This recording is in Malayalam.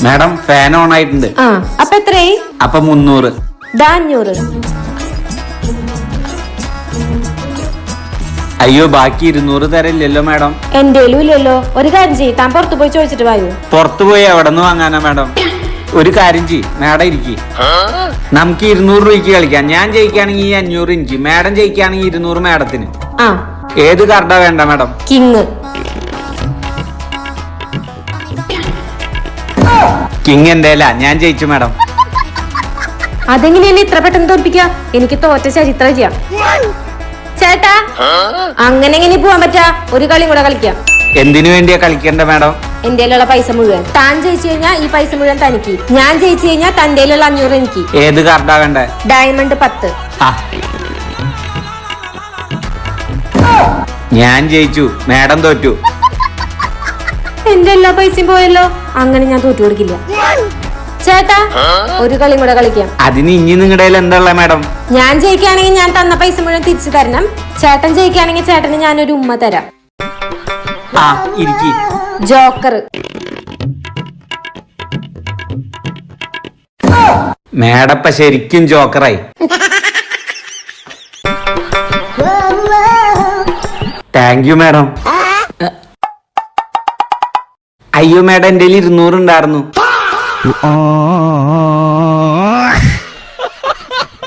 മാഡം ഫാൻ ഓൺ ആയിട്ടുണ്ട്. അപ്പൊ എത്രയായി? അപ്പൊ 300. 500. അയ്യോ ബാക്കി 200 തരില്ലല്ലോ മാഡം. എന്റെലും ഇല്ലല്ലോ. ഒരു കാര്യം ചെയ്യ്, താൻ പുറത്തു പോയി ചോദിച്ചിട്ട് വായു. പുറത്തു പോയി എവിടെ നിന്ന് വാങ്ങാനാ മാഡം? ഒരു കാര്യം ചെയ്യ്, മാഡം ഇരിക്കി, നമുക്ക് 200 രൂപയ്ക്ക് കളിക്കാം. ഞാൻ ജയിക്കുകയാണെങ്കിൽ 500 എനിക്ക്, മാഡം ജയിക്കുകയാണെങ്കിൽ 200 മാഡത്തിന്. ഏത് കാർഡാ വേണ്ട മാഡം? കിങ്. കിങ് എന്റെ അല്ല, ഞാൻ ജയിച്ചു മാഡം. അതെങ്ങനെയല്ലേ ഇത്ര പെട്ടെന്ന് തോൽപ്പിക്ക? എനിക്ക് തോറ്റ ചരിത്രം ചെയ്യാം. ചേട്ടാ അങ്ങനെ എങ്ങനെ പോവാൻ പറ്റാ? ഒരു കളി കൂടെ കളിക്കാം. എന്തിനു വേണ്ടിയാ കളിക്കണ്ട മാഡം? എന്റെ പൈസ മുഴുവൻ താൻ ജയിച്ചു കഴിഞ്ഞാൽ ഈ പൈസ മുഴുവൻ തനിക്ക്, ഞാൻ ജയിച്ചു കഴിഞ്ഞാൽ തന്റെ 500 എനിക്ക്. ഏത് കാർഡാ വേണ്ടേ? ഡയമണ്ട് 10. ഞാൻ ജയിച്ചു, മാഡം തോറ്റു. എന്റെ എല്ലാ പൈസയും പോയല്ലോ. അങ്ങനെ ഞാൻ തോറ്റു കൊടുക്കില്ല. ചേട്ടാ ഒരു കളി കൂടെ കളിക്കാം. അതിന് ഇനി നിങ്ങളുടെ എന്താ മാഡം? ഞാൻ ജയിക്കുകയാണെങ്കിൽ ഞാൻ തന്ന പൈസ മുഴുവൻ തിരിച്ചു തരണം. ചേട്ടൻ ജയിക്കുകയാണെങ്കിൽ ചേട്ടന് ഞാനൊരു ഉമ്മ തരാം. ജോക്കർ. മേഡപ്പ ശരിക്കും ജോക്കറായി. Thank you madam. അയ്യോ മാഡം, എന്റെ 200 ഉണ്ടായിരുന്നു.